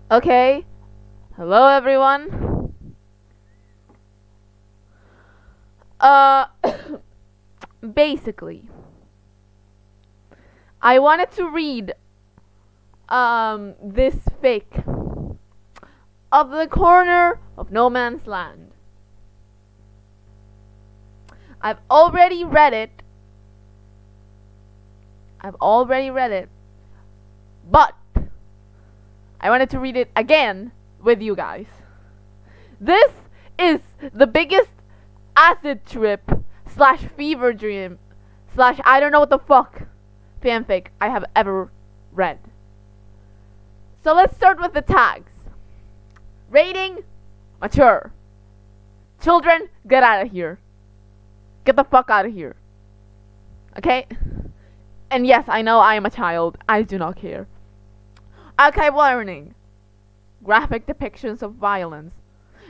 Okay, hello everyone. Uh, basically, I wanted to read this fic of the corner of no man's land. I've already read it. But I wanted to read it again with you guys. This is the biggest acid trip slash fever dream slash I don't know what the fuck fanfic I have ever read. So let's start with the tags. Rating, mature. Children, get out of here. Get the fuck out of here. Okay? And yes, I know I am a child. I do not care. Archive warning. Graphic depictions of violence.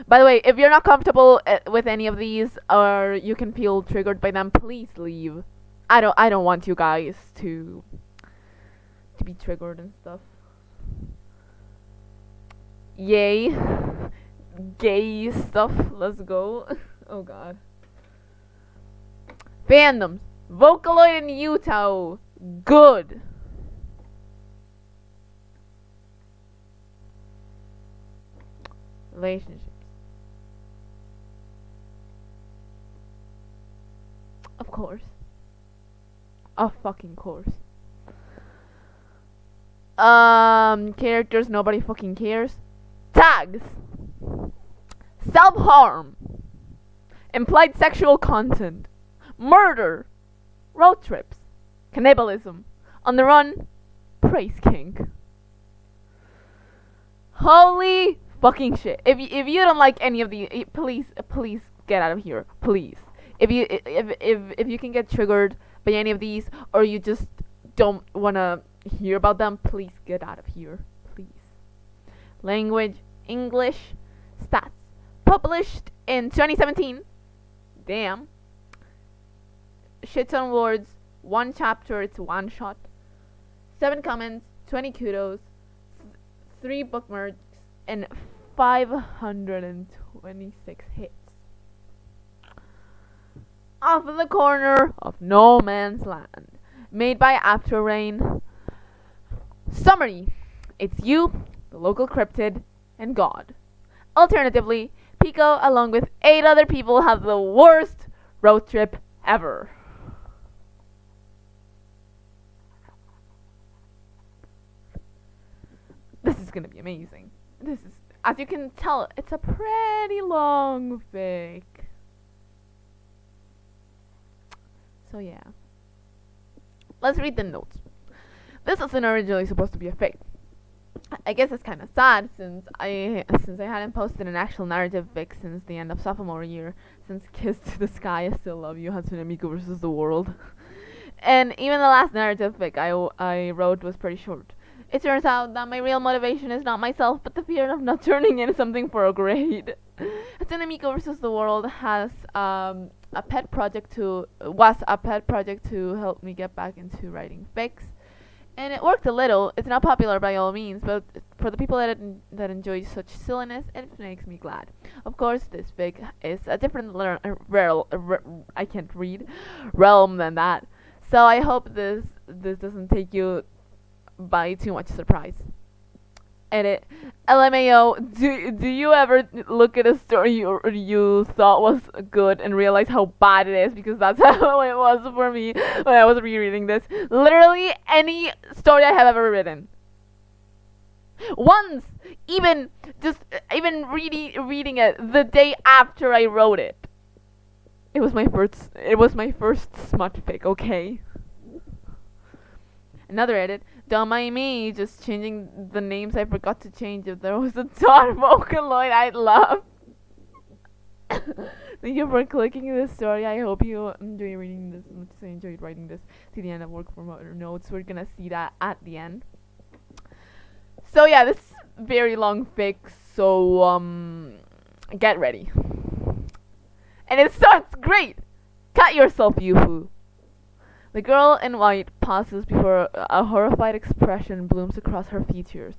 By the way, if you're not comfortable with any of these or you can feel triggered by them, please leave. I don't want you guys to be triggered and stuff. Yay. Gay stuff. Let's go. Oh god. Fandoms. Vocaloid in Utah. Good. Relationships. Of course. Of fucking course. Characters nobody fucking cares. Tags. Self-harm. Implied sexual content. Murder. Road trips. Cannibalism. On the run. Praise king. Holy fucking shit. If you don't like any of these, please get out of here. Please. If you can get triggered by any of these or you just don't wanna hear about them, please get out of here. Please. Language, English, stats. Published in 2017. Damn. Shit ton words. 1 chapter, it's 1 shot. 7 comments, 20 kudos, 3 bookmarks, and 526 hits. Off of the corner of no man's land. Made by After Rain. Summary. It's you, the local cryptid, and God. Alternatively, Pico, along with 8 other people, have the worst road trip ever. This is gonna be amazing. This is, as you can tell, it's a pretty long fic. So yeah. Let's read the notes. This isn't originally supposed to be a fic. I guess it's kind of sad since I hadn't posted an actual narrative fic since the end of sophomore year. Since Kiss to the Sky, I Still Love You, Hatsune Miku versus the World. And even the last narrative fic I wrote was pretty short. It turns out that my real motivation is not myself, but the fear of not turning in something for a grade. Hatsune Miku versus the World was a pet project to help me get back into writing fics. And it worked a little. It's not popular by all means, but for the people that enjoy such silliness, it makes me glad. Of course, this fic is a different I can't read realm than that. So I hope this doesn't take you by too much surprise. Edit. LMAO, do you ever look at a story you thought was good and realize how bad it is? Because that's how it was for me when I was rereading this. Literally any story I have ever written. Once, even reading it the day after I wrote it. It was my first smut fic, okay? Another edit. Don't mind me, just changing the names I forgot to change. If there was a Todd Vocaloid, I'd love. Thank you for clicking this story. I hope you enjoy reading this as much as I enjoyed writing this. See the end of work for more notes. We're gonna see that at the end. So yeah, this is very long fic, so get ready. And it starts great! Cut yourself, Yoo-hoo! The girl in white pauses before a horrified expression blooms across her features.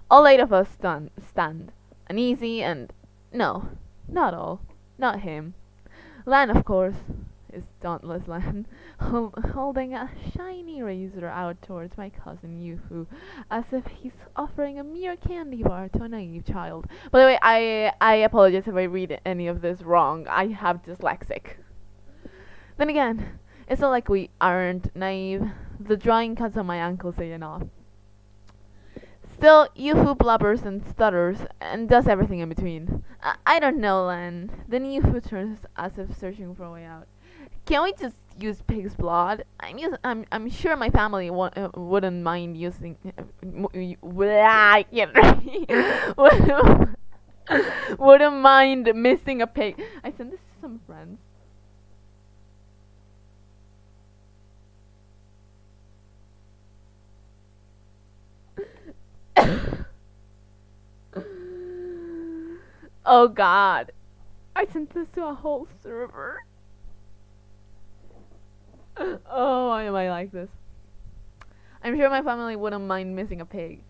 All 8 of us stand, uneasy and no, not all, not him. Lan, of course, is dauntless Lan, holding a shiny razor out towards my cousin Yufu, as if he's offering a mere candy bar to a naive child. By the way, I apologize if I read any of this wrong. I have dyslexic. Then again, it's not like we aren't naive. The drawing cuts on my ankle say enough. Still, Yufu blubbers and stutters and does everything in between. I don't know, Len. Then Yufu turns as if searching for a way out. Can't we just use pig's blood? I'm sure my family wouldn't mind using. Wouldn't mind missing a pig. I sent this to some friends. Oh god. I sent this to a whole server. Oh, why am I like this? I'm sure my family wouldn't mind missing a pig.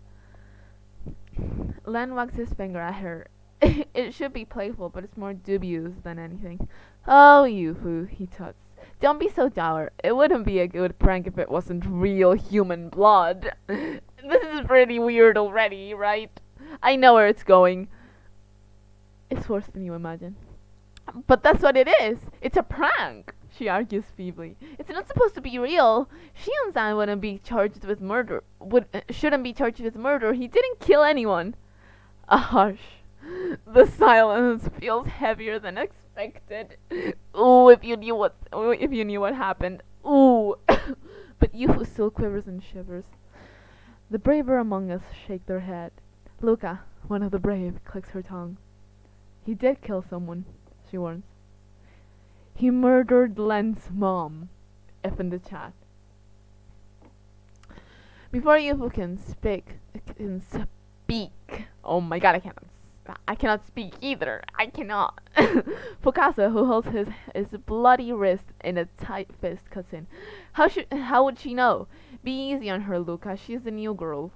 Len wags his finger at her. It should be playful, but it's more dubious than anything. Oh, Yufu, he tuts. Don't be so dour. It wouldn't be a good prank if it wasn't real human blood. This is pretty weird already, right? I know where it's going. It's worse than you imagine. But that's what it is. It's a prank, she argues feebly. It's not supposed to be real. Shion-san wouldn't be charged with murder. Shouldn't be charged with murder. He didn't kill anyone. A hush. The silence feels heavier than expected. Ooh, if you knew what happened. Ooh. But Yufu still quivers and shivers. The braver among us shake their head. Luca, one of the brave, clicks her tongue. He did kill someone, she warns. He murdered Len's mom. F in the chat. Before Yufu can speak. Oh my god, I cannot speak either. I cannot. Fukasa, who holds his bloody wrist in a tight fist, cuts in. How would she know? Be easy on her, Luca. She's the new girl.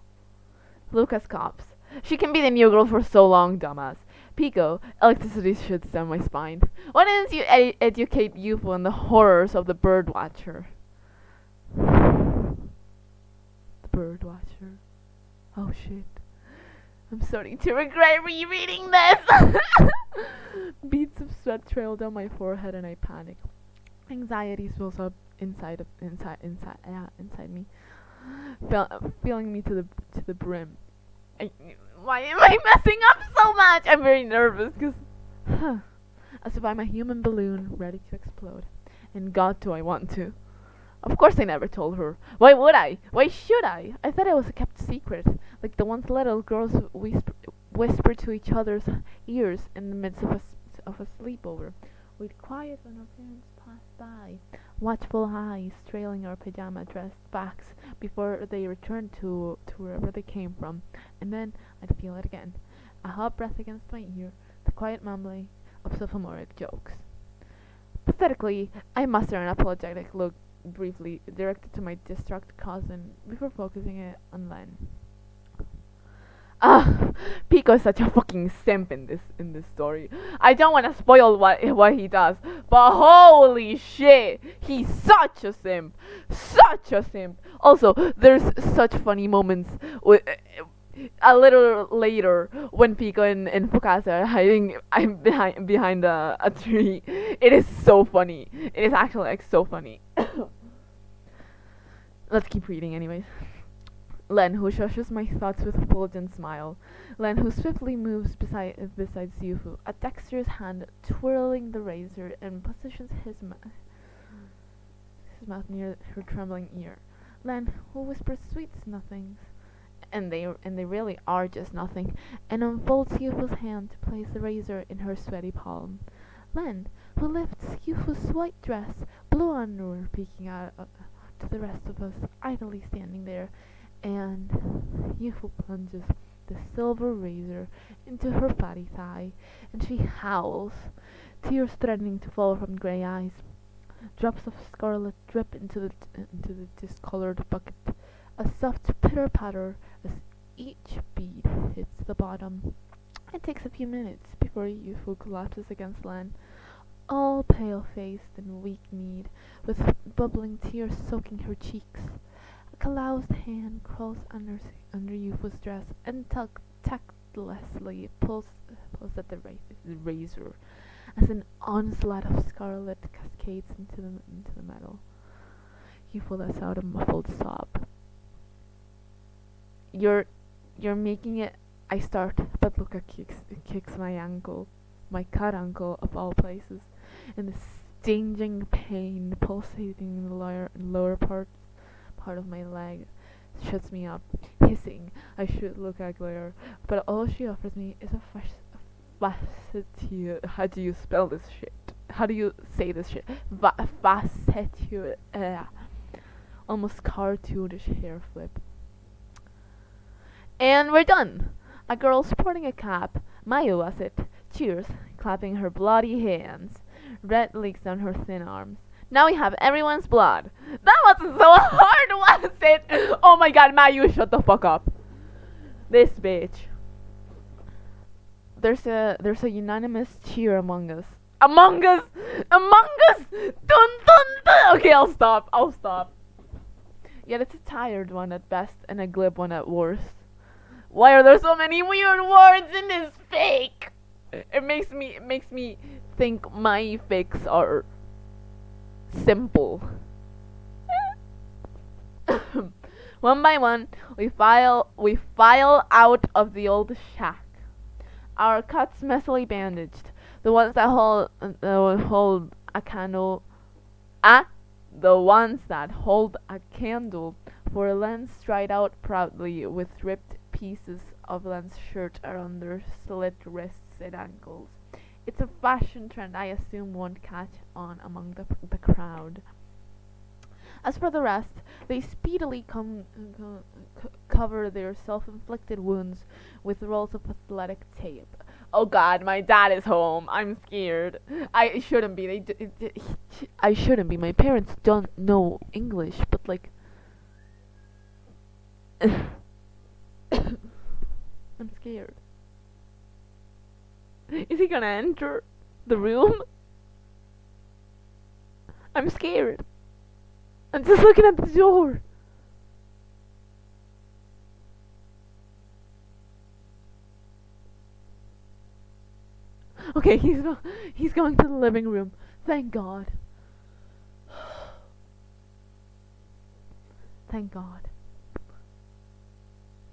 Luca scoffs. She can be the new girl for so long, dumbass. Pico, electricity shoots down my spine. Why didn't you educate Yufu on the horrors of the bird watcher? The bird watcher. Oh shit. I'm starting to regret rereading this. Beads of sweat trail down my forehead and I panic. Anxiety swells up inside me, filling me to the brim. Why am I messing up so much? I'm very nervous because, as if I'm a human balloon ready to explode. And God, do I want to? Of course I never told her. Why would I? Why should I? I thought it was a kept secret, like the ones little girls whisper to each other's ears in the midst of a sleepover. We'd quiet when our parents passed by, watchful eyes trailing our pajama-dressed backs before they returned to wherever they came from, and then I'd feel it again, a hot breath against my ear, the quiet mumbling of sophomoric jokes. Pathetically, I muster an apologetic look briefly directed to my distraught cousin before focusing it on Len. Pico is such a fucking simp in this story. I don't want to spoil what he does, but holy shit, he's such a simp, such a simp. Also, there's such funny moments a little later when Pico and Fukasa are hiding behind a tree. It is so funny. It is actually like so funny. Let's keep reading, anyways. Len, who shushes my thoughts with a fulgent smile. Len, who swiftly moves besides Yufu, a dexterous hand twirling the razor, and positions his mouth near her trembling ear. Len, who whispers sweet nothings, and they really are just nothing, and unfolds Yufu's hand to place the razor in her sweaty palm. Len, who lifts Yufu's white dress, blue underwear peeking out to the rest of us, idly standing there, and Yufu plunges the silver razor into her fatty thigh, and she howls, tears threatening to fall from grey eyes. Drops of scarlet drip into the discolored bucket, a soft pitter-patter as each bead hits hits the bottom. It takes a few minutes before Yufu collapses against Lan, all pale-faced and weak-kneed, with bubbling tears soaking her cheeks. A calloused hand crawls under Yufu's dress and tactlessly pulls at the razor, as an onslaught of scarlet cascades into the metal. Yufu lets out a muffled sob. You're making it. I start, but Luca kicks my ankle, my cut ankle of all places, and the stinging pain pulsating in the lower part of my leg shuts me up, hissing. I should look uglier, but all she offers me is a facettious. How do you spell this shit? How do you say this shit? Facettious, almost cartoonish hair flip. And we're done. A girl sporting a cap, Mayu was it, cheers, clapping her bloody hands. Red leaks down her thin arms. Now we have everyone's blood. That wasn't so hard, was it? Oh my god, Mayu, shut the fuck up. This bitch. There's a unanimous cheer among us. Among us! Among us! Dun dun dun! Okay, I'll stop. Yet it's a tired one at best and a glib one at worst. Why are there so many weird words in this fake? It makes me think my fakes are simple. One by one, we file out of the old shack. Our cuts messily bandaged, the ones that hold a candle. The ones that hold a candle for Len stride out proudly with ripped pieces of Len's shirt around their slit wrists and ankles. It's a fashion trend I assume won't catch on among the crowd. As for the rest, they speedily cover their self-inflicted wounds with rolls of athletic tape. Oh god, my dad is home. I'm scared. I shouldn't be. I shouldn't be. My parents don't know English, but like... I'm scared. Is he gonna enter the room? I'm scared. I'm just looking at the door. Okay, he's going to the living room. Thank God. Thank God.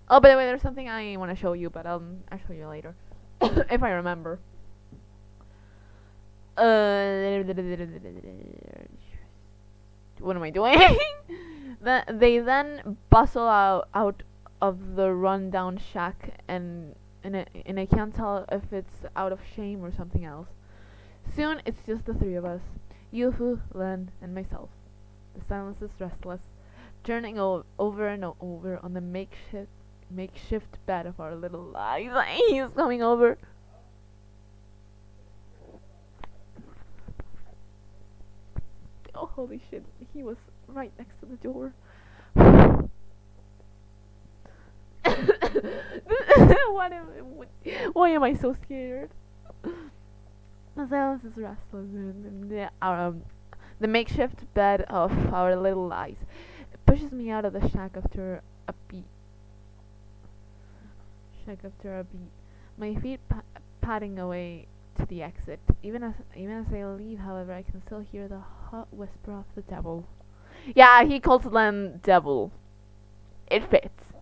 Oh, by the way, there's something I want to show you, but I'll show you later. If I remember. What am I doing? They then bustle out of the rundown shack, and I can't tell if it's out of shame or something else. Soon it's just the three of us, Yufu, Len, and myself. The silence is restless, turning over and over on the makeshift bed of our little lives. He's coming over. Oh, holy shit, he was right next to the door. Why am I so scared? The silence is restless, and the makeshift bed of our little lives pushes me out of the shack after a beat. My feet padding away to the exit. Even as I leave, however, I can still hear the hot whisper of the devil. Yeah, he calls Len devil. It fits.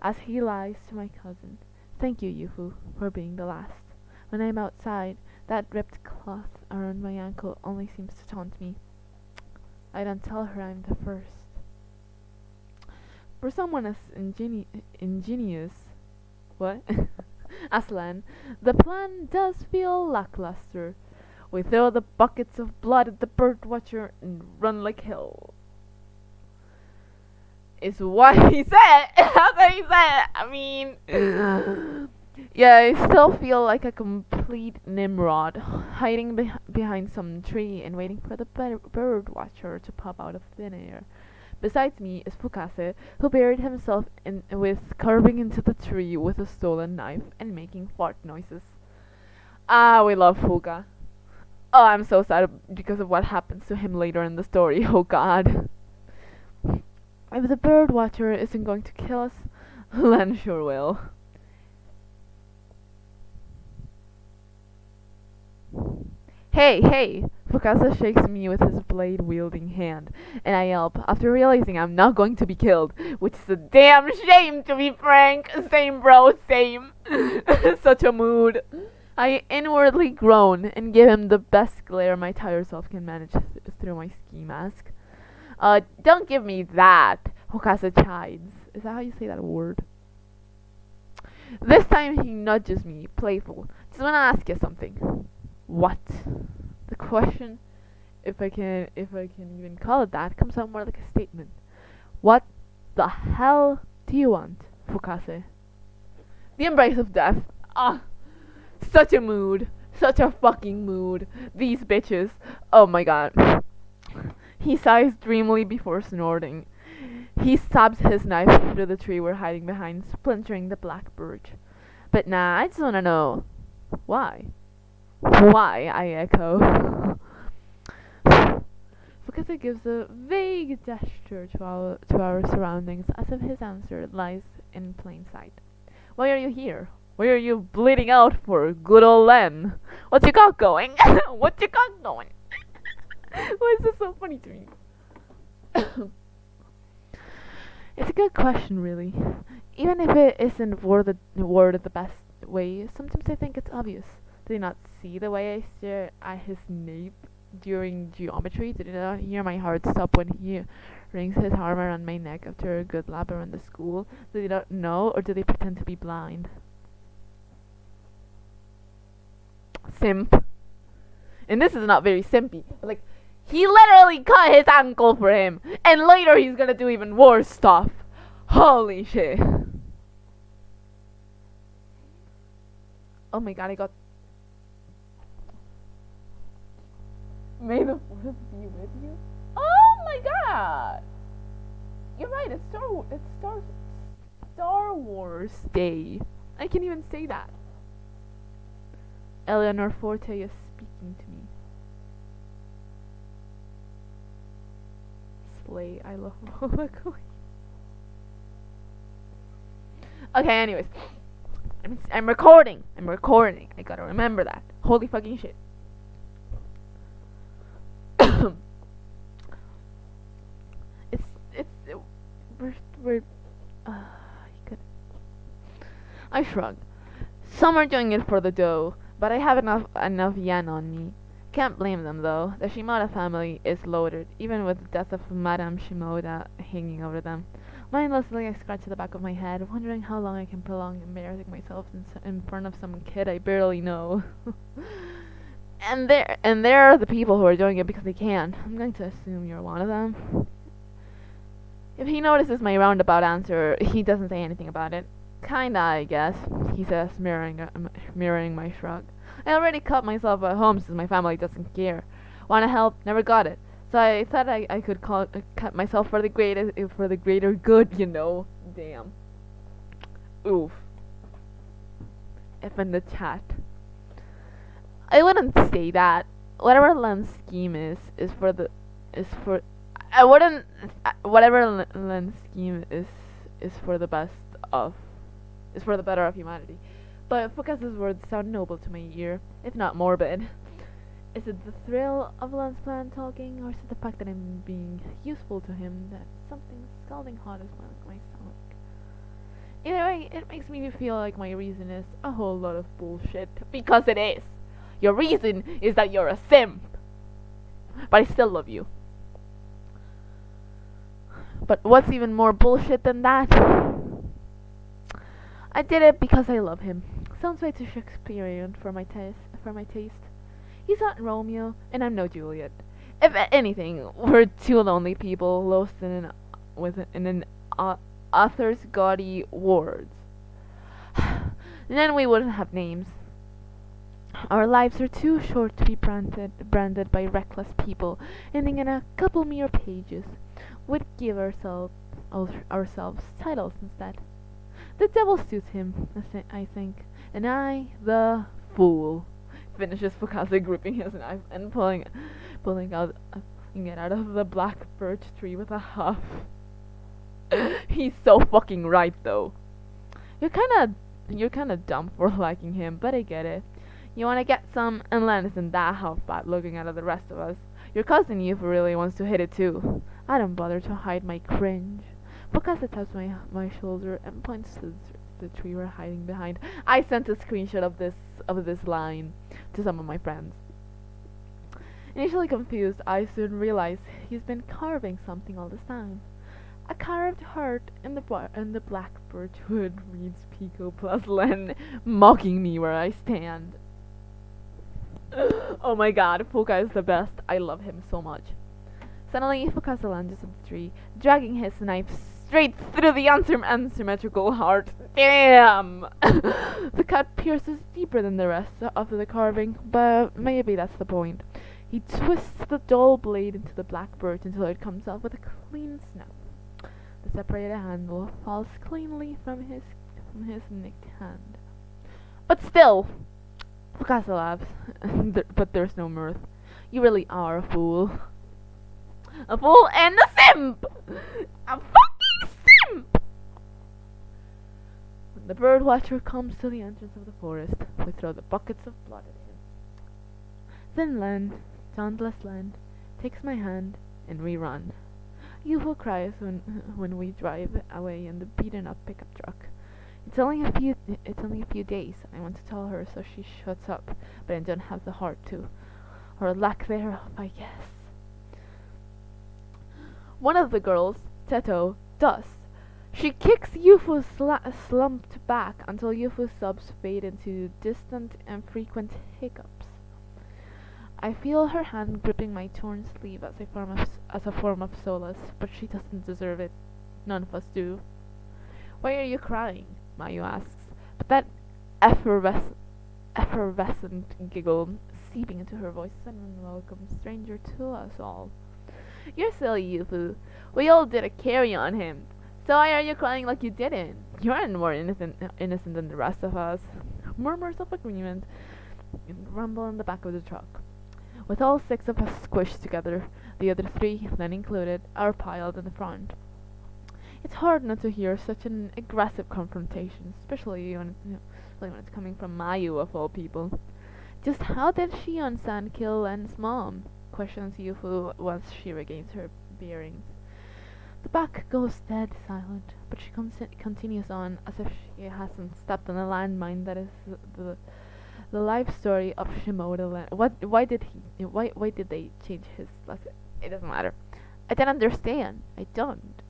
As he lies to my cousin. Thank you, Yufu, for being the last. When I'm outside, that ripped cloth around my ankle only seems to taunt me. I don't tell her I'm the first. For someone as ingenious, what? as Len, the plan does feel lackluster. We throw the buckets of blood at the bird watcher and run like hell. Is what he said. That's what he said. I mean, yeah, I still feel like a complete Nimrod, hiding behind some tree and waiting for the bird watcher to pop out of thin air. Besides me is Fukase, who buried himself with carving into the tree with a stolen knife and making fart noises. Ah, we love Fuka. Oh, I'm so sad because of what happens to him later in the story. Oh god. If the bird watcher isn't going to kill us, Len sure will. Hey, hey! Fukasa shakes me with his blade-wielding hand, and I yelp after realizing I'm not going to be killed, which is a damn shame to be frank. Same bro, same. Such a mood. I inwardly groan and give him the best glare my tired self can manage through my ski mask. Don't give me that, Fukasa chides. Is that how you say that word? This time he nudges me, playful. Just wanna ask you something. What? The question, if I can even call it that, comes out more like a statement. What the hell do you want, Fukase? The embrace of death. Ah, such a mood. Such a fucking mood. These bitches. Oh my god. He sighs dreamily before snorting. He stabs his knife into the tree we're hiding behind, splintering the black birch. But nah, I just wanna know. Why? Why? I echo. Because it gives a vague gesture to our surroundings, as if his answer lies in plain sight. Why are you here? Why are you bleeding out for, good old Len? What you got going? What you got going? Why is this so funny to me? It's a good question, really. Even if it isn't worded the best way, sometimes I think it's obvious. Did he not see the way I stare at his nape during geometry? Did he not hear my heart stop when he rings his arm around my neck after a good lap around the school? Did he not know, or did he pretend to be blind? Simp. And this is not very simpy, but like, he literally cut his ankle for him, and later he's gonna do even worse stuff. Holy shit. Oh my god, I got... May the force be with you. Oh my god! You're right, it's Star Wars Day. I can't even say that. Eleanor Forte is speaking to me. Slay, I love Rollercoin. Okay, anyways. I'm recording. I gotta remember that. Holy fucking shit. we're I shrug. Some are doing it for the dough, but I have enough yen on me. Can't blame them though. The Shimoda family is loaded, even with the death of Madame Shimoda hanging over them. Mindlessly, I scratch the back of my head, wondering how long I can prolong embarrassing myself in front of some kid I barely know. and there are the people who are doing it because they can. I'm going to assume you're one of them. If he notices my roundabout answer, he doesn't say anything about it. Kinda, I guess, he says, mirroring my shrug. I already cut myself at home since my family doesn't care. Wanna help? Never got it. So I thought I could cut myself for the greater good, you know. Damn. Oof. F in the chat. I wouldn't say that. Whatever Len's scheme is for. I wouldn't. Whatever Len's scheme is for the best of. Is for the better of humanity. But Fukasa's words sound noble to my ear, if not morbid. Is it the thrill of Len's plan talking, or is it the fact that I'm being useful to him that something scalding hot is welling my stomach? Either way, it makes me feel like my reason is a whole lot of bullshit, because it is. Your reason is that you're a simp. But I still love you. But what's even more bullshit than that? I did it because I love him. Sounds way too Shakespearean for my taste. He's not Romeo, and I'm no Juliet. If anything, we're two lonely people lost in an author's gaudy words. Then we wouldn't have names. Our lives are too short to be branded by reckless people, ending in a couple mere pages. We'd give ourselves titles instead. The devil suits him, I think, and I, the fool, finishes Fukase gripping his knife and pulling it out of the black birch tree with a huff. He's so fucking right, though. You're kinda dumb for liking him, but I get it. You wanna get some, and Len isn't that half bad looking at the rest of us. Your cousin Yufu really wants to hit it too. I don't bother to hide my cringe. Fukase taps my shoulder and points to the tree we're hiding behind. I sent a screenshot of this line to some of my friends. Initially confused, I soon realized he's been carving something all this time. A carved heart in the black birch wood reads Pico plus Len, mocking me where I stand. Oh my god, Fuka is the best. I love him so much. Suddenly, Fukase lunges at the tree, dragging his knife straight through the unsymmetrical heart. Damn! The cut pierces deeper than the rest of the carving, but maybe that's the point. He twists the dull blade into the black birch until it comes off with a clean snap. The separated handle falls cleanly from his nicked hand. But still, Fukase laughs, but there's no mirth. You really are a fool. A fool and a simp! A fucking simp! When the bird watcher comes to the entrance of the forest, we throw the buckets of blood at him. Then Len, dauntless Len, takes my hand and we run. Yufu cries when we drive away in the beaten up pickup truck. It's only a few days. I want to tell her so she shuts up, but I don't have the heart to, or lack thereof, I guess. One of the girls, Teto, does. She kicks Yufu's slumped back until Yufu's sobs fade into distant and frequent hiccups. I feel her hand gripping my torn sleeve as a form of solace, but she doesn't deserve it. None of us do. Why are you crying? Mayu asks, but that effervescent giggle seeping into her voice is an unwelcome stranger to us all. You're silly, Yufu. We all did a carry on him. So why are you crying like you didn't? You aren't more innocent than the rest of us. Murmurs of agreement rumble in the back of the truck. With all 6 of us squished together, the other 3, Len included, are piled in the front. It's hard not to hear such an aggressive confrontation, especially when it's coming from Mayu of all people. Just how did she on San kill Len's mom? Questions Yufu once she regains her bearings. The back goes dead silent, but she continues on as if she hasn't stepped on a landmine that is the life story of Shimoda. Why did they change his lesson? It doesn't matter. I don't understand. I don't.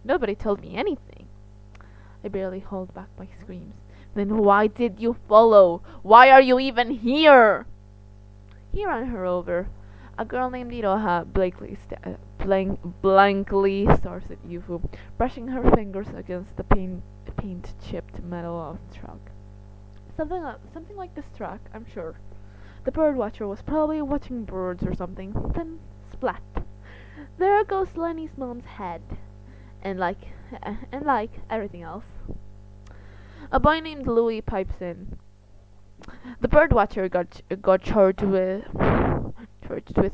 Nobody told me anything. I barely hold back my screams. Then why did you follow? Why are you even here? He ran her over. A girl named Iroha blankly stares at Yufu, brushing her fingers against the paint-chipped metal of the truck. Something like this truck, I'm sure. The bird watcher was probably watching birds or something. Then, splat! There goes Lenny's mom's head. And like everything else, a boy named Louis pipes in. The bird watcher got charged with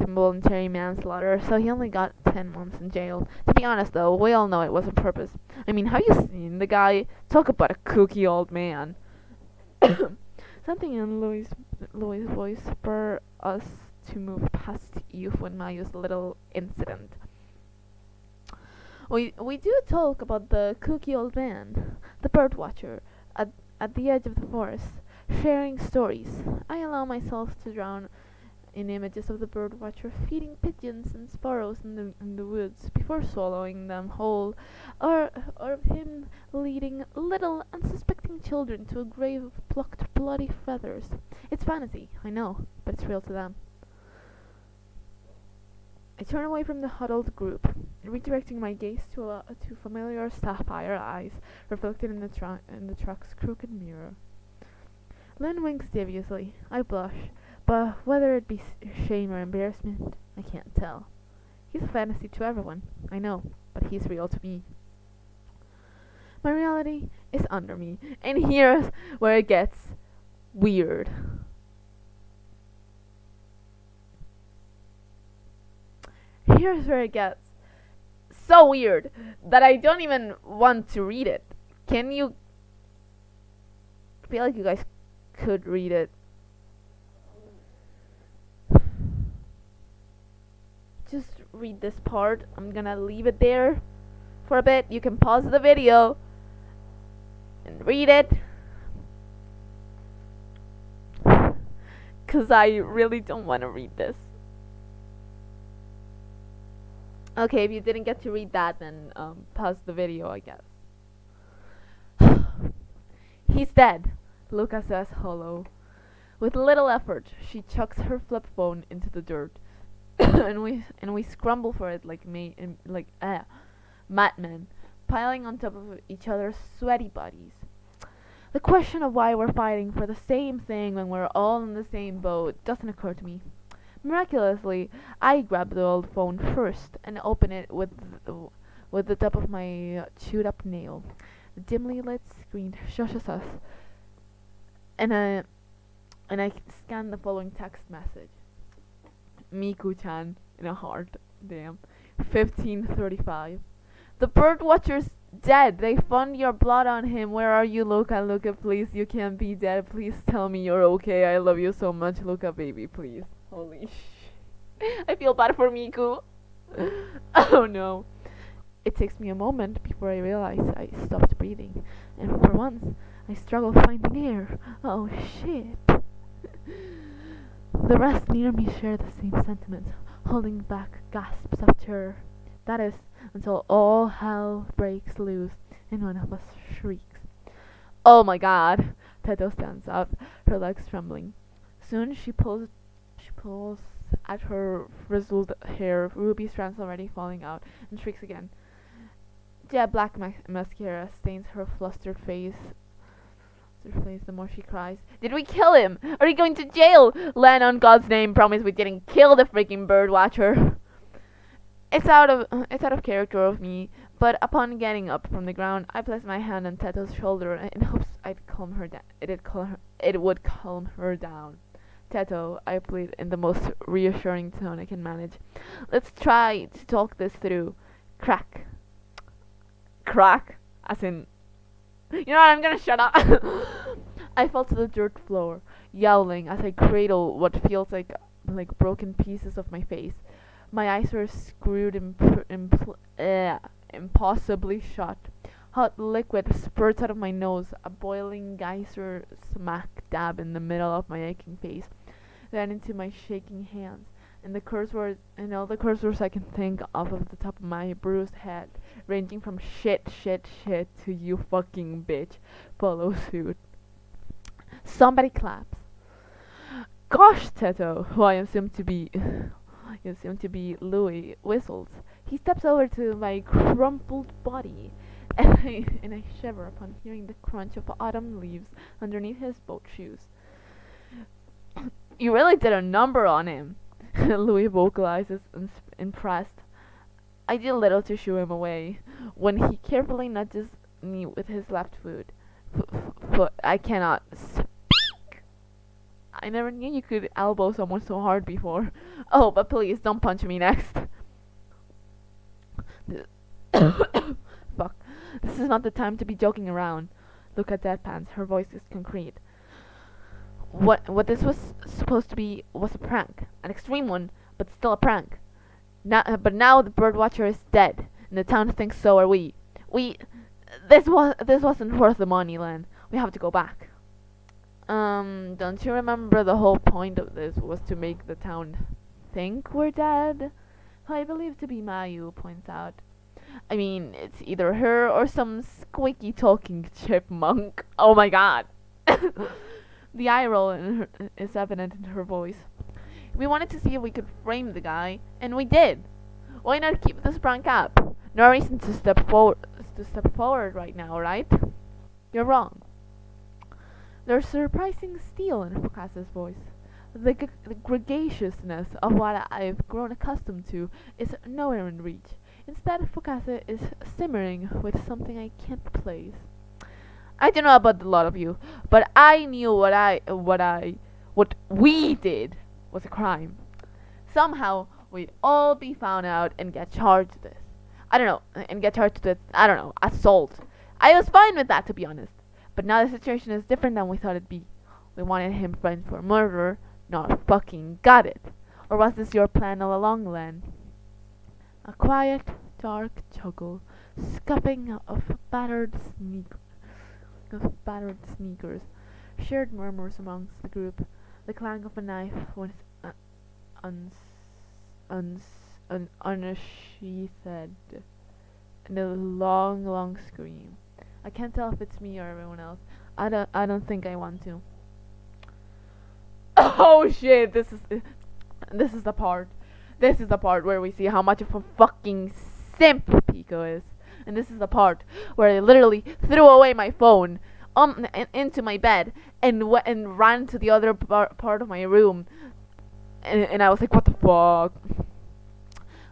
involuntary manslaughter, so he only got 10 months in jail. To be honest, though, we all know it was on purpose. I mean, have you seen the guy? Talk about a kooky old man. Something in Louis' voice spurred us to move past Youth and Mayu's little incident. We do talk about the kooky old man, the bird watcher, at the edge of the forest, sharing stories. I allow myself to drown in images of the bird watcher feeding pigeons and sparrows in the woods before swallowing them whole, or of him leading little unsuspecting children to a grave of plucked bloody feathers. It's fantasy, I know, but it's real to them. I turn away from the huddled group, redirecting my gaze to familiar sapphire eyes reflected in the truck's crooked mirror. Len winks deviously. I blush, but whether it be shame or embarrassment, I can't tell. He's a fantasy to everyone, I know, but he's real to me. My reality is under me, and here's where it gets weird. Here's where it gets so weird that I don't even want to read it. Can you? I feel like you guys could read it. Just read this part. I'm gonna leave it there for a bit. You can pause the video and read it. Because I really don't want to read this. Okay, if you didn't get to read that, then pause the video, I guess. He's dead, Luca says hollow. With little effort, she chucks her flip phone into the dirt, and we scramble for it like madmen, piling on top of each other's sweaty bodies. The question of why we're fighting for the same thing when we're all in the same boat doesn't occur to me. Miraculously, I grab the old phone first and open it with the tip of my chewed-up nail. The dimly lit screen shushes us, and I scan the following text message. Miku-chan in a heart. Damn. 15:35. The bird watcher's dead. They found your blood on him. Where are you, Luca? Luca, please. You can't be dead. Please tell me you're okay. I love you so much, Luca, baby. Please. Holy sh! I feel bad for Miku. Oh no. It takes me a moment before I realize I stopped breathing, and for once I struggle finding air. Oh shit. The rest near me share the same sentiments, holding back gasps of terror. That is, until all hell breaks loose and one of us shrieks. Oh my god! Teto stands up, her legs trembling. Soon she pulls at her frizzled hair, ruby strands already falling out, and shrieks again. Jet black mascara stains her flustered face. The more she cries. Did we kill him? Are we going to jail? Len, on God's name, promise we didn't kill the freaking bird watcher. It's out of character of me, but upon getting up from the ground, I placed my hand on Teto's shoulder in hopes it would calm her down. Teto, I plead in the most reassuring tone I can manage. Let's try to talk this through. Crack. Crack? As in... You know what, I'm gonna shut up. I fell to the dirt floor, yowling as I cradle what feels like broken pieces of my face. My eyes were screwed impossibly shut. Hot liquid spurts out of my nose, a boiling geyser smack dab in the middle of my aching face, then into my shaking hands, and all the curse words I can think of the top of my bruised head, ranging from shit to you fucking bitch, follow suit. Somebody claps. Gosh, Teto, who I assume to be Louis, whistles. He steps over to my crumpled body, and I shiver upon hearing the crunch of autumn leaves underneath his boat shoes. You really did a number on him, Louis vocalizes, impressed. I did little to shoo him away, when he carefully nudges me with his left foot. I cannot speak. I never knew you could elbow someone so hard before. Oh, but please, don't punch me next. Fuck. This is not the time to be joking around. Look at deadpans. Her voice is concrete. What this was supposed to be was a prank. An extreme one, but still a prank. But now the birdwatcher is dead, and the town thinks so are we. This wasn't worth the money, Len. We have to go back. Don't you remember the whole point of this was to make the town think we're dead? Who I believe to be Mayu points out. I mean, it's either her or some squeaky talking chipmunk. Oh my god. The eye roll is evident in her voice. We wanted to see if we could frame the guy, and we did. Why not keep this prank up? No reason to step forward right now, right? You're wrong. There's surprising steel in Fukasa's voice. The gregaciousness of what I've grown accustomed to is nowhere in reach. Instead, Fukasa is simmering with something I can't place. I don't know about a lot of you, but I knew what we did was a crime. Somehow we'd all be found out and get charged with this. I don't know, and get charged with, I don't know, assault. I was fine with that, to be honest. But now the situation is different than we thought it'd be. We wanted him framed for murder, not fucking got it. Or was this your plan all along, Len? A quiet, dark chuckle, scuffing of battered sneakers, shared murmurs amongst the group, the clang of a knife when it's unsheathed, and a long, long scream. I can't tell if it's me or everyone else. I don't think I want to. Oh shit! This is the part. This is the part where we see how much of a fucking simp Pico is. And this is the part where I literally threw away my phone into my bed and ran to the other part of my room. And I was like, what the fuck?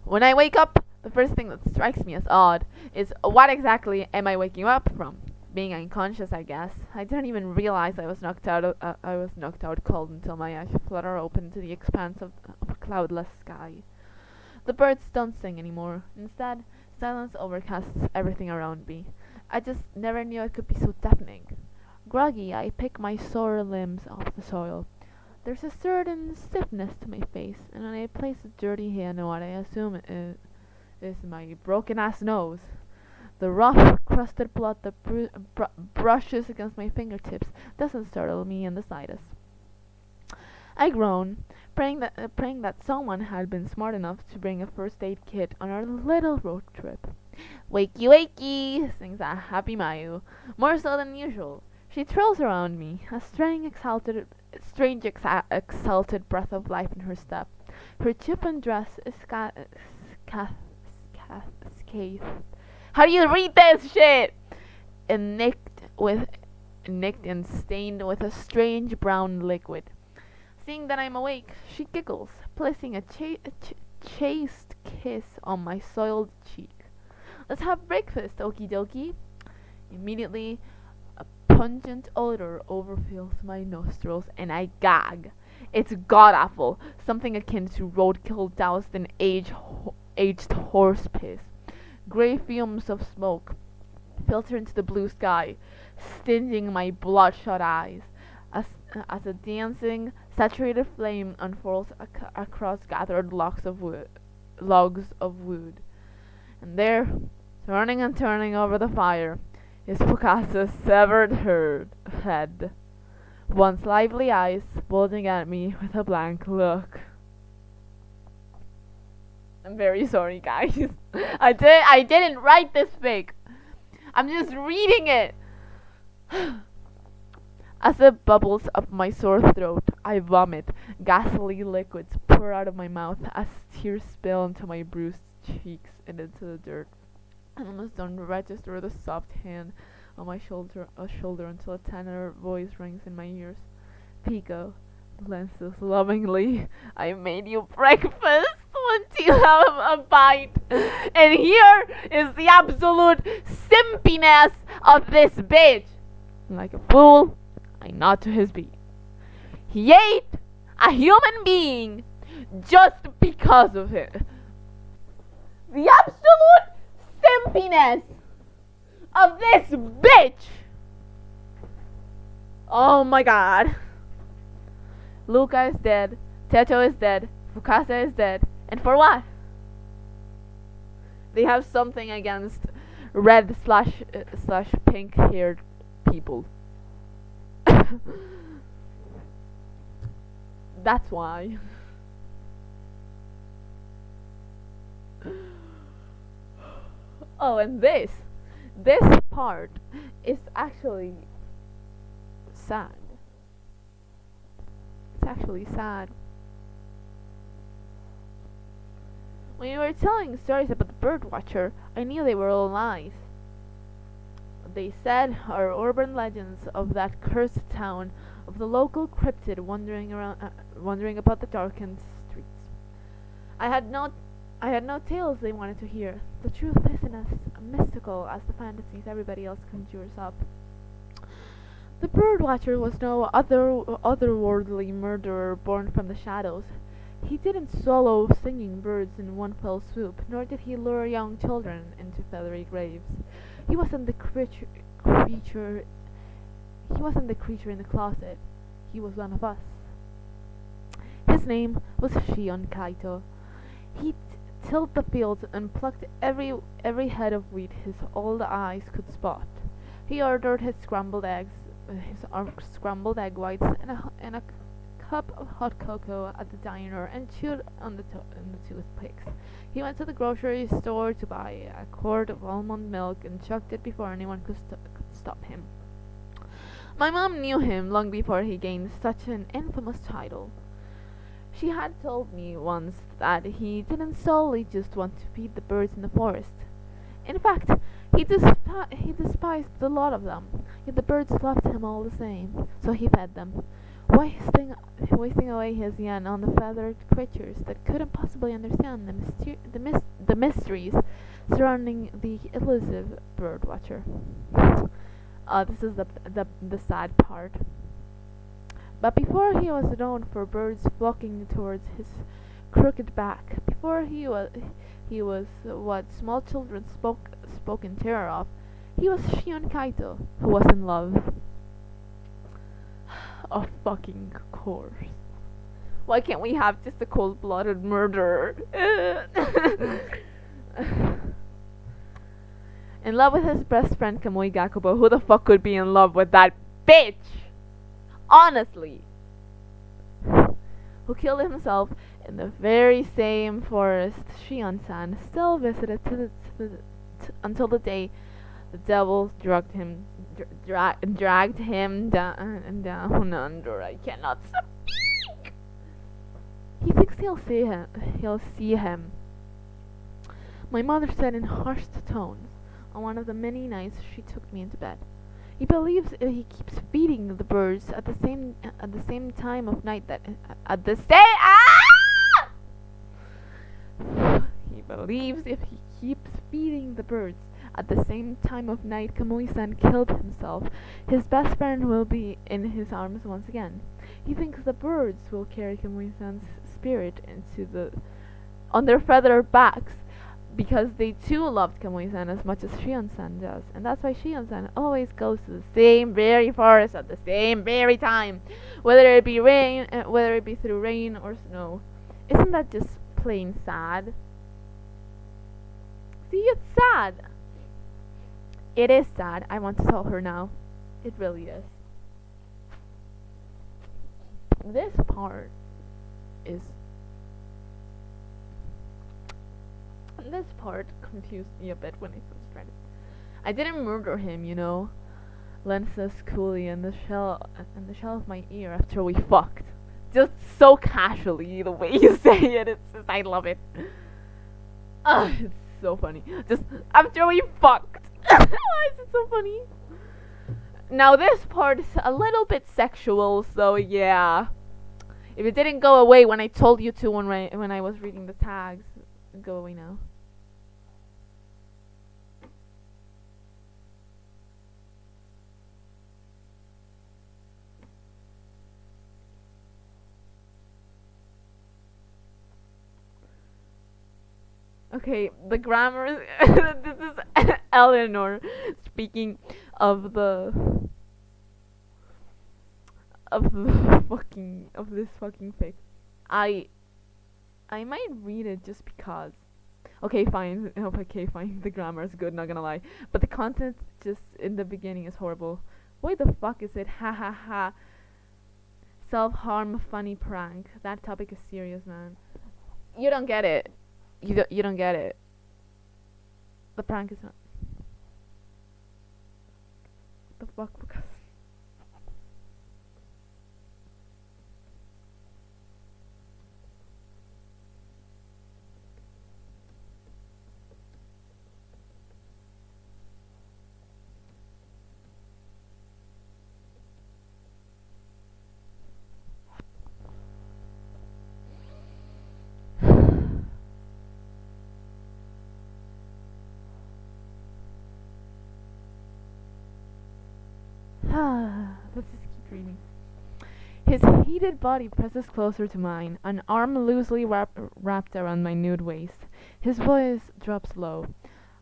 When I wake up, the first thing that strikes me as odd is what exactly am I waking up from? Being unconscious, I guess. I didn't even realize I was knocked out cold until my eyes flutter open to the expanse of a cloudless sky. The birds don't sing anymore. Instead, silence overcasts everything around me. I just never knew it could be so deafening. Groggy, I pick my sore limbs off the soil. There's a certain stiffness to my face, and when I place a dirty hand on what I assume is my broken-ass nose, the rough, crusted blood that brushes against my fingertips doesn't startle me in the slightest. I groan, praying that someone had been smart enough to bring a first aid kit on our little road trip. Wakey wakey, sings a happy Mayu, more so than usual. She trills around me, a strange exalted breath of life in her step. Her chip-on dress is scathed. How do you read this shit? And nicked and stained with a strange brown liquid. Seeing that I'm awake, she giggles, placing a chaste kiss on my soiled cheek. Let's have breakfast, okie dokie. Immediately, a pungent odor overfills my nostrils, and I gag. It's god-awful, something akin to roadkill doused in aged horse piss. Grey fumes of smoke filter into the blue sky, stinging my bloodshot eyes, as a dancing, saturated flame unfurls across gathered logs of wood. And there, turning and turning over the fire, is Fukasa's severed head, once lively eyes bulging at me with a blank look. I'm very sorry, guys. I didn't write this fic. I'm just reading it. As it bubbles up my sore throat, I vomit. Ghastly liquids pour out of my mouth as tears spill into my bruised cheeks and into the dirt. I almost don't register the soft hand on my shoulder until a tender voice rings in my ears. Pico, glances lovingly. I made you breakfast. Want to have a bite? And here is the absolute simpiness of this bitch. Like a fool, I nod to his beat. He ate a human being just because of it. The absolute simpiness of this bitch. Oh my god. Luca is dead. Teto is dead. Fukasa is dead. And for what? They have something against red slash pink haired people. That's why. Oh, and this part is actually sad. It's actually sad. When you were telling stories about the bird watcher, I knew they were all lies. they said, are urban legends of that cursed town, of the local cryptid wandering about the darkened streets. I had no I had no tales they wanted to hear. The truth isn't as mystical as the fantasies everybody else conjures up. The birdwatcher was no otherworldly murderer born from the shadows. He didn't swallow singing birds in one fell swoop, nor did he lure young children into feathery graves. He wasn't the creature. He wasn't the creature in the closet. He was one of us. His name was Shion Kaito. He tilled the fields and plucked every head of wheat his old eyes could spot. He ordered scrambled egg whites and a cup of hot cocoa at the diner and chewed on the toothpicks. He went to the grocery store to buy a quart of almond milk and chucked it before anyone could stop him. My mom knew him long before he gained such an infamous title. She had told me once that he didn't solely just want to feed the birds in the forest. In fact, he despised the lot of them, yet the birds loved him all the same, so he fed them, wasting away his yen on the feathered creatures that couldn't possibly understand the mysteries surrounding the elusive birdwatcher. This is the sad part. But before he was known for birds flocking towards his crooked back, before he was what small children spoke in terror of, he was Shion Kaito, who was in love. Of fucking course. Why can't we have just a cold-blooded murderer? In love with his best friend Kamui Gakubo. Who the fuck could be in love with that bitch? Honestly. Who killed himself in the very same forest Shion-san still visited until the day the devil dragged him down under. I cannot speak. He thinks he'll see him. My mother said in hushed tones on one of the many nights she took me into bed. He believes if he keeps feeding the birds at the same time of night that at the same He believes if he keeps feeding the birds at the same time of night Kamui-san killed himself, his best friend will be in his arms once again. He thinks the birds will carry Kamui-san's spirit on their feathered backs, because they too loved Kamui-san as much as Shion-san does, and that's why Shion-san always goes to the same very forest at the same very time, whether it be through rain or snow. Isn't that just plain sad? See, it's sad. It is sad. I want to tell her now. It really is. This part confused me a bit when I first read it. I didn't murder him, you know. Len says coolly in the shell of my ear after we fucked. Just so casually, the way you say it, I love it. It's so funny. Just after we fucked. Why is it so funny? Now this part is a little bit sexual, so yeah. If it didn't go away when I told you to when I was reading the tags, go away now. Okay, the grammar. This is Eleanor speaking of this fucking fic. I might read it just because. Okay, fine. Okay, fine. The grammar is good. Not gonna lie, but the content just in the beginning is horrible. Why the fuck is it? Ha ha ha. Self-harm, funny prank. That topic is serious, man. You don't get it. You don't get it. The prank is not. What the fuck? Because Let's just keep reading. His heated body presses closer to mine, an arm loosely wrapped around my nude waist. His voice drops low.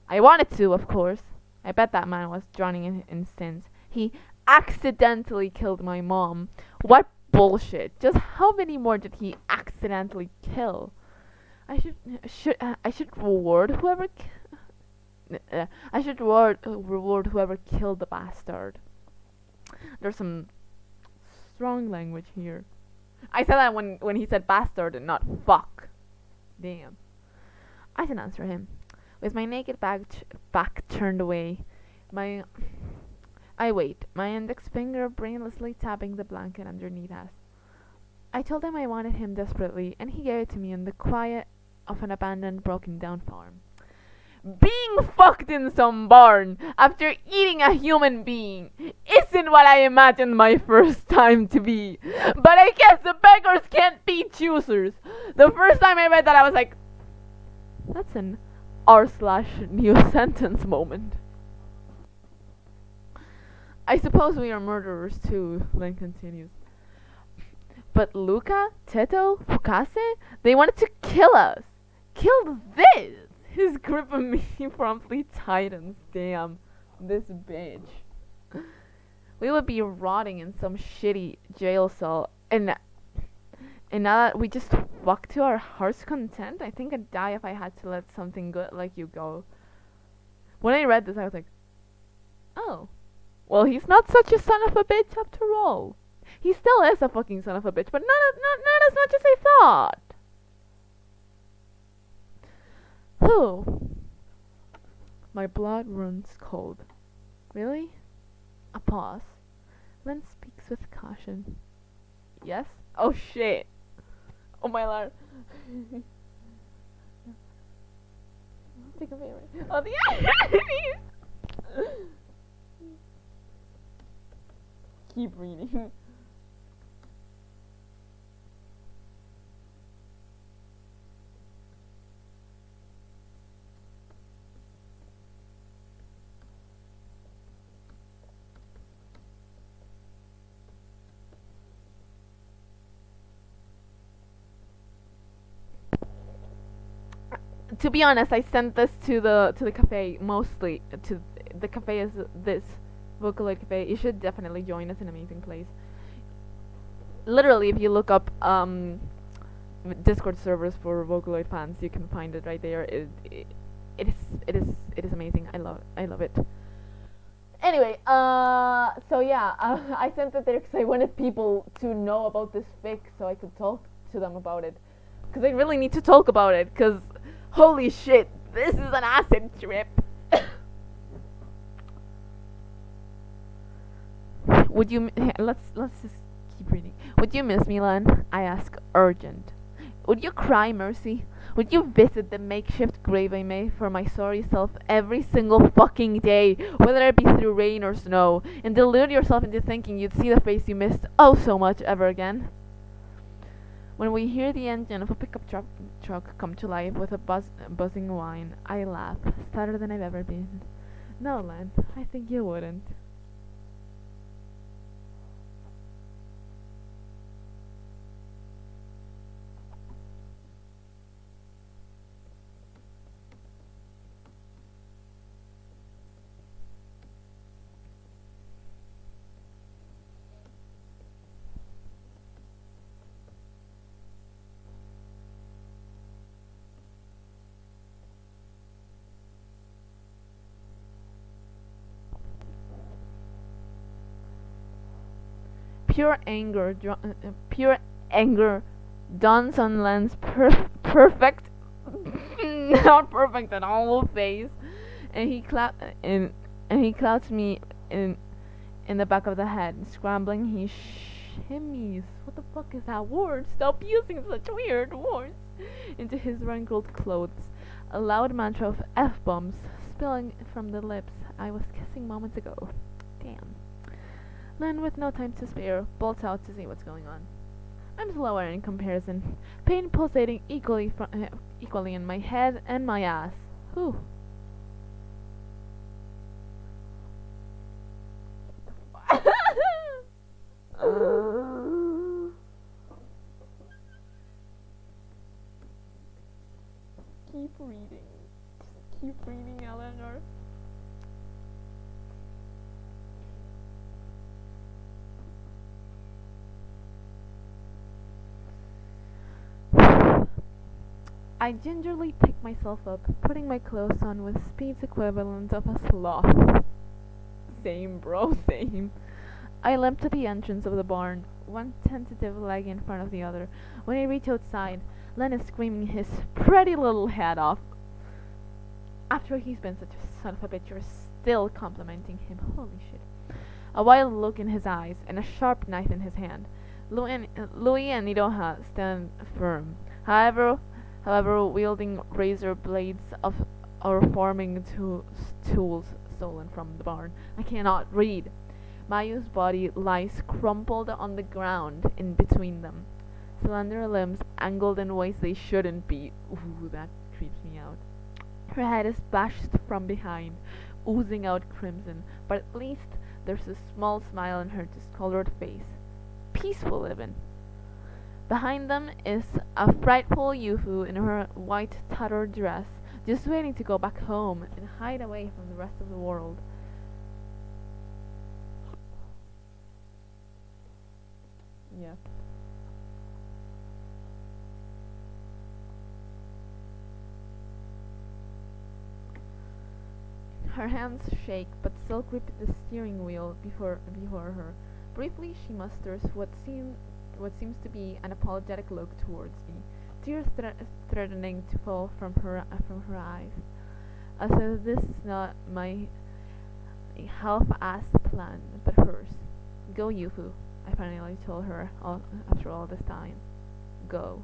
I wanted to, of course. I bet that man was drowning in sins. He accidentally killed my mom. What bullshit. Just how many more did he accidentally kill? I should reward whoever reward whoever killed the bastard. There's some strong language here. I said that when he said bastard and not fuck. Damn. I didn't answer him. With my naked back turned away, I wait, my index finger brainlessly tapping the blanket underneath us. I told him I wanted him desperately, and he gave it to me in the quiet of an abandoned, broken down farm. Being fucked in some barn after eating a human being isn't what I imagined my first time to be. But I guess the beggars can't be choosers. The first time I read that, I was like, that's an r/new sentence moment. I suppose we are murderers too, Len continues. But Luca, Teto, Fukase, they wanted to kill us. Kill this! His grip on me promptly tightens. Damn, this bitch. We would be rotting in some shitty jail cell, and now that we just fuck to our heart's content, I think I'd die if I had to let something good like you go. When I read this, I was like, oh, well, he's not such a son of a bitch after all. He still is a fucking son of a bitch, but not as much as I thought. Oh, my blood runs cold. Really? A pause. Len speaks with caution. Yes? Oh shit. Oh my lord. Take a favorite. Oh, the enemies! Keep reading. To be honest, I sent this to the cafe mostly. To the cafe is this Vocaloid cafe. You should definitely join. It's an amazing place. Literally, if you look up Discord servers for Vocaloid fans, you can find it right there. It is amazing. I love it. Anyway, so yeah, I sent it there because I wanted people to know about this fic so I could talk to them about it. Because I really need to talk about it. Because holy shit, this is an acid trip. Would you let's just keep reading. Would you miss me, Len? I ask, urgent. Would you cry mercy? Would you visit the makeshift grave I made for my sorry self every single fucking day, whether it be through rain or snow, and delude yourself into thinking you'd see the face you missed oh so much ever again? When we hear the engine of a pickup truck come to life with a buzzing whine, I laugh, sadder than I've ever been. No, Len, I think you wouldn't. Pure anger dawns on Len's perfect, not perfect at all face, and he clouts me in the back of the head. Scrambling, he shimmies. What the fuck is that word? Stop using such weird words. Into his wrinkled clothes. A loud mantra of F-bombs spilling from the lips I was kissing moments ago. Damn. Len, with no time to spare, bolts out to see what's going on. I'm slower in comparison, pain pulsating equally in my head and my ass. Whew. I gingerly picked myself up, putting my clothes on with speed's equivalent of a sloth. Same, bro, same. I limped to the entrance of the barn, one tentative leg in front of the other. When I reach outside, Len is screaming his pretty little head off. After he's been such a son of a bitch, you're still complimenting him. Holy shit. A wild look in his eyes, and a sharp knife in his hand. Louis and Iroha stand firm. However, wielding razor blades or forming tools stolen from the barn. I cannot read. Mayu's body lies crumpled on the ground in between them. Slender limbs angled in ways they shouldn't be. Ooh, that creeps me out. Her head is bashed from behind, oozing out crimson, but at least there's a small smile on her discolored face. Peaceful living. Behind them is a frightful Yufu in her white tattered dress, just waiting to go back home and hide away from the rest of the world. Yeah. Her hands shake, but still grip the steering wheel before her. Briefly, she musters what seems to be an apologetic look towards me, tears threatening to fall from her eyes, as if this is not my half-assed plan, but hers. Go, Yufu, I finally told her after all this time. Go.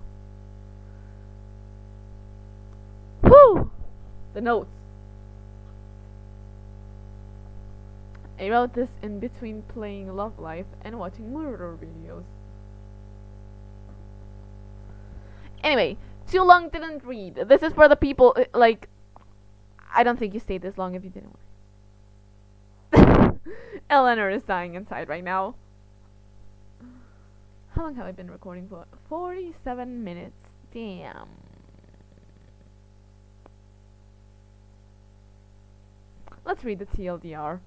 Whew! The notes. I wrote this in between playing Love Life and watching murder videos. Anyway, too long didn't read. This is for the people, like, I don't think you stayed this long if you didn't want. Eleanor is dying inside right now. How long have I been recording for? 47 minutes. Damn. Let's read the TLDR.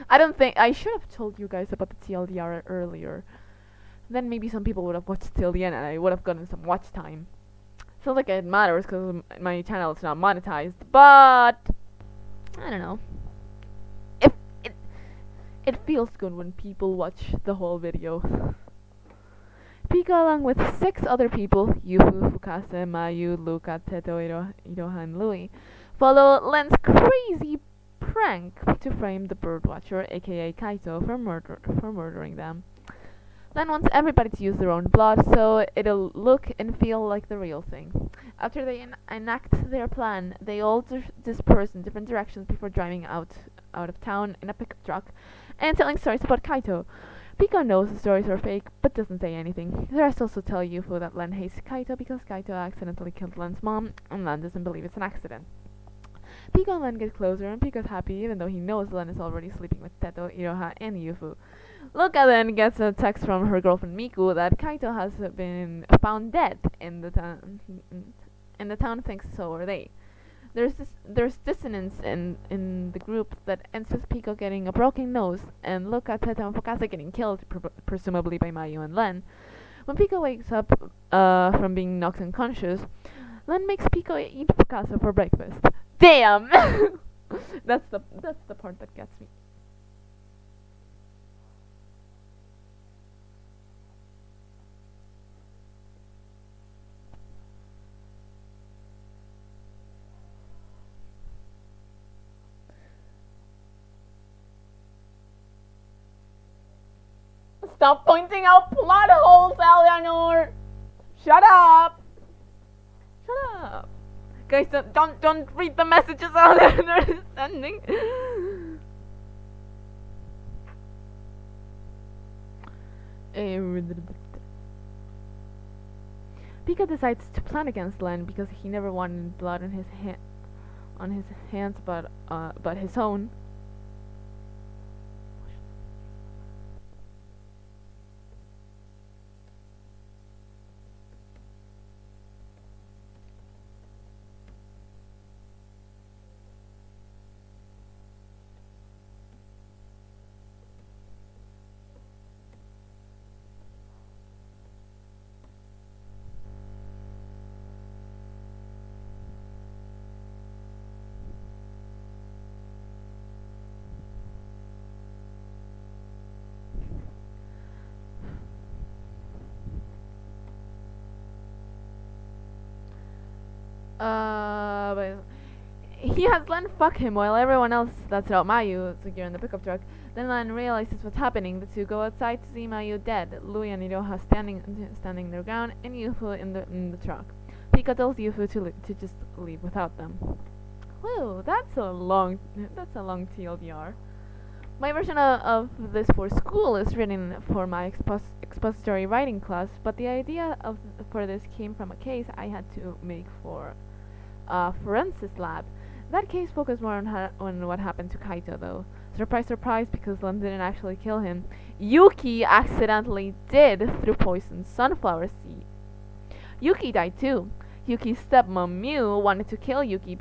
I don't think I should have told you guys about the TLDR earlier. Then maybe some people would have watched till the end and I would have gotten some watch time. Feels like it matters because my channel is not monetized, but I don't know. If it feels good when people watch the whole video. Pika, along with 6 other people, Yufu, Fukase, Mayu, Luca, Teto, Iroha, and Louis, follow Len's crazy prank to frame the birdwatcher, aka Kaito, for murdering them. Len wants everybody to use their own blood so it'll look and feel like the real thing. After they enact their plan, they all disperse in different directions before driving out of town in a pickup truck and telling stories about Kaito. Pika knows the stories are fake, but doesn't say anything. The rest also tell Yufu that Len hates Kaito because Kaito accidentally killed Len's mom, and Len doesn't believe it's an accident. Pika and Len get closer, and Pika's happy even though he knows Len is already sleeping with Teto, Iroha, and Yufu. Luca then gets a text from her girlfriend Miku that Kaito has been found dead in the town, and the town thinks so are they. There's dissonance in the group that ends with Pico getting a broken nose and Luca, Teto, and Fukase getting killed, presumably by Mayu and Len. When Pico wakes up from being knocked unconscious, Len makes Pico eat Fukase for breakfast. Damn! That's the part that gets me. Stop pointing out plot holes, Eleanor! Shut up! Shut up! Guys, don't read the messages Eleanor is sending. Pika decides to plan against Len because he never wanted blood on his hands, but his own. He has Len fuck him while everyone else lets out Mayu secure in the pickup truck. Then Len realizes what's happening. The two go outside to see Mayu dead, Louis and Iroha standing their ground, and Yufu in the truck. Pika tells Yufu to just leave without them. Whoa, that's a long TLDR. My version of this for school is written for my expository writing class, but the idea for this came from a case I had to make for a forensics lab. That case focused more on what happened to Kaito, though. Surprise, surprise, because Len didn't actually kill him. Yuki accidentally did through poisoned sunflower seed. Yuki died too. Yuki's stepmom Miu wanted to kill Yuki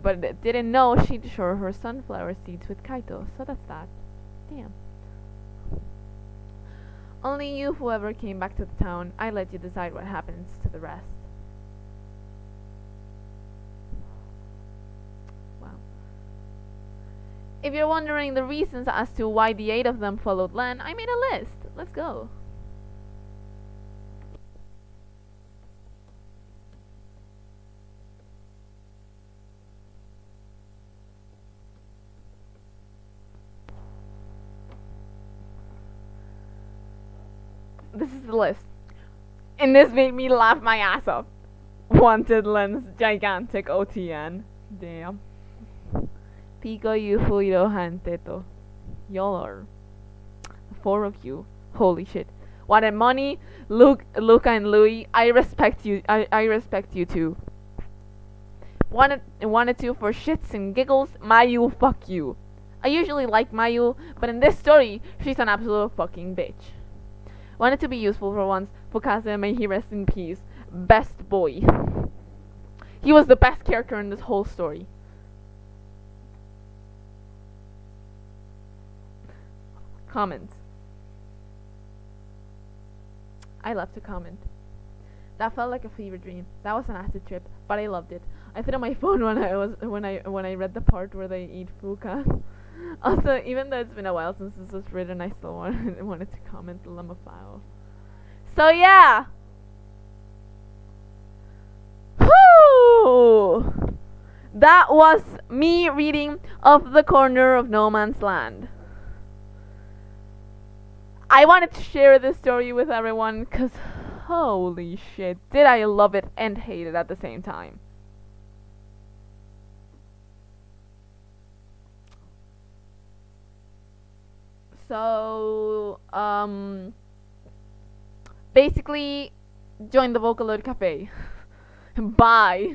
but didn't know she'd share her sunflower seeds with Kaito. So that's that. Damn. Only you, whoever came back to the town. I let you decide what happens to the rest. Wow. If you're wondering the reasons as to why the 8 of them followed Len, I made a list. Let's go. This is the list. And this made me laugh my ass off. Wanted Len's gigantic OTN. Damn. Piko, Yufu, Iroha, and Teto. Y'all are 4 of you. Holy shit. Wanted money? Luca and Louis. I respect you. I respect you too. Wanted to for shits and giggles? Mayu, fuck you. I usually like Mayu, but in this story, she's an absolute fucking bitch. Wanted to be useful for once. Fukase, may he rest in peace. Best boy. He was the best character in this whole story. Comment. I love to comment. That felt like a fever dream. That was an acid trip, but I loved it. I threw my phone when I read the part where they eat fuka. Also, even though it's been a while since this was written, I still wanted to comment lmfao. So yeah. Whoo! That was me reading Of the Corner of No Man's Land. I wanted to share this story with everyone because holy shit, did I love it and hate it at the same time. So, basically, join the Vocaloid Cafe. Bye.